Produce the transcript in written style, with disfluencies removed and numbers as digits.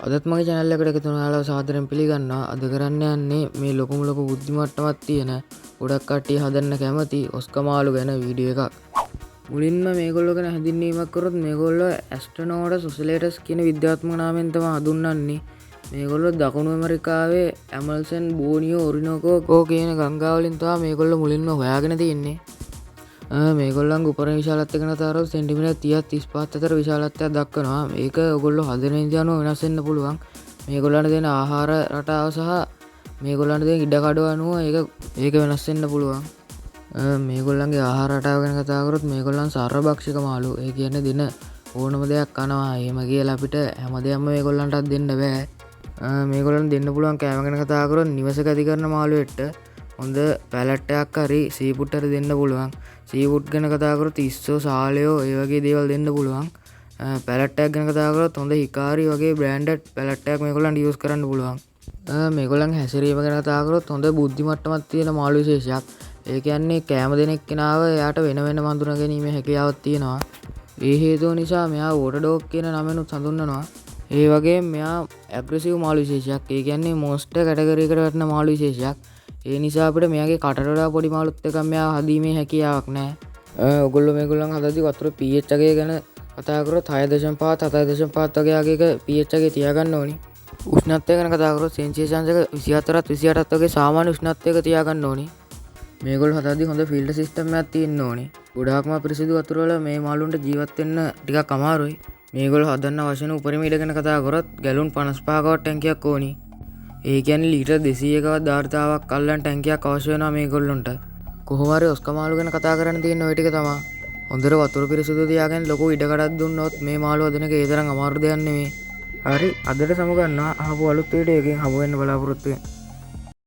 අදත් මගේ channel එකට එකතු වෙන ඔයාලව සාදරයෙන් පිළිගන්නවා. අද කරන්න යන්නේ මේ ලොකුම ලොකු බුද්ධි මට්ටමක් තියෙන ගොඩක් කට්ටිය හදන්න කැමති ඔස්කා මාළු ගැන වීඩියෝ එකක්. මුලින්ම මේගොල්ලෝ ගැන හැඳින්වීමක් කරොත් මේගොල්ලෝ ඇස්ට්‍රොනෝටස් ඔසිලේටර්ස් කියන විද්‍යාත්මක නාමයෙන් තමයි හඳුන්වන්නේ. මේගොල්ලෝ දකුණු ඇමරිකාවේ ඇමල්සන් බෝනියෝ ඔරිනෝකෝ කියන ගංගා වලින් තමයි මේගොල්ලෝ මුලින්ම හොයාගෙන තියෙන්නේ. මේගොල්ලන්ගේ උපරිම විශාලත්වය ගැන කතා කරොත් සෙන්ටිමීටර් 30 35 අතර විශාලත්වයක් දක්වනවා. මේක ඔයගොල්ලෝ හදන ඉඳි අනුව වෙනස් වෙන්න පුළුවන්. මේගොල්ලන්ට දෙන ආහාර රටාව සහ මේගොල්ලන්ට දෙන ඉඩ කඩ අනුව ඒක වෙනස් වෙන්න පුළුවන්. මේගොල්ලන්ගේ ආහාර රටාව ගැන කතා කරොත් මේගොල්ලන් සර්වභක්ෂික මාළු. ඒ කියන්නේ දින ඕනම දෙයක් කනවා. එහෙම කියලා අපිට හැම දෙයක්ම මේගොල්ලන්ටත් දෙන්න බෑ. මේගොල්ලන් දෙන්න පුළුවන් කෑම ගැන කතා කරොත් නිවසක ඇති කරන මාළුවෙට හොඳ පැලට් එකක් හරි සීෆුඩ් හරි දෙන්න පුළුවන්. සීෆුඩ් ගැන කතා කරොත් ඉස්සෝ සාලයෝ ඒ වගේ දේවල් දෙන්න පුළුවන්. පැලට් එකක් ගැන කතා කරොත් හොඳ හිකාරි වගේ බ්‍රෑන්ඩඩ් පැලට් එකක් මේගොල්ලන්ට යූස් කරන්න පුළුවන්. මේගොල්ලන්ගේ හැසිරීම ගැන කතා කරොත් හොඳ බුද්ධි මට්ටමක් තියෙන මාළු විශේෂයක්. ඒ කියන්නේ කෑම දෙන එක්කෙනාව එයාට වෙන වෙනම හඳුනා ගැනීමේ හැකියාවක් තියෙනවා. ඒ හේතුව නිසා මෙයා වෝටර් ඩොග් කියන නමෙනුත් හඳුන්වනවා. ඒ වගේම මෙයා ඇග්‍රෙසිව් මාළු විශේෂයක්. ඒ කියන්නේ මොන්ස්ටර් කැටගරි එකට වැටෙන මාළු විශේෂයක්. ඒ නිසා අපිට මෙයාගේ කටට වඩා පොඩි මාළුත් එකක් මෙයා හදීමේ හැකියාවක් නැහැ. ඔයගොල්ලෝ මේගොල්ලන් හදද්දි වතුර pH එක ගැන කතා කරොත් 6.5 7.5 වගේ අගයක pH එක තියාගන්න ඕනි. උෂ්ණත්වය ගැන කතා කරොත් සෙල්සියස් අංශක 24ත් 28ත් වගේ සාමාන්‍ය උෂ්ණත්වයක තියාගන්න ඕනි. මේගොල්ලෝ හදද්දි හොඳ ෆිල්ටර් සිස්ටම් එකක් තියෙන්න ඕනි. ගොඩාක්ම පිරිසිදු වතුර වල මේ මාළුන්ට ජීවත් වෙන්න ටිකක් අමාරුයි. මේගොල්ලෝ හදන්න අවශ්‍ය වෙන උපරිම ඉඩ ගැන කතා කරොත් ගැලුන් 55ක ටැංකියක් ඕනි. ඒ කියන්නේ ලීටර් 200ක ධාරිතාවක් අල්ලන ටැංකියක් අවශ්‍ය වෙනවා මේගොල්ලොන්ට. කොහොම හරි ඔස්කා මාළු ගැන කතා කරන්න තියෙන ওই ටික තමයි. හොඳට වතුර පිරිසිදු තියාගෙන ලොකු ඉඩ කඩක් දුන්නොත් මේ මාළු හදන එක ඒ තරම් අමාරු දෙයක් නෙමෙයි. හරි අදට සමුගන්නවා. අහපු අලුත් වීඩියෝ එකකින් හමු වෙන්න බලාපොරොත්තු වෙන්න.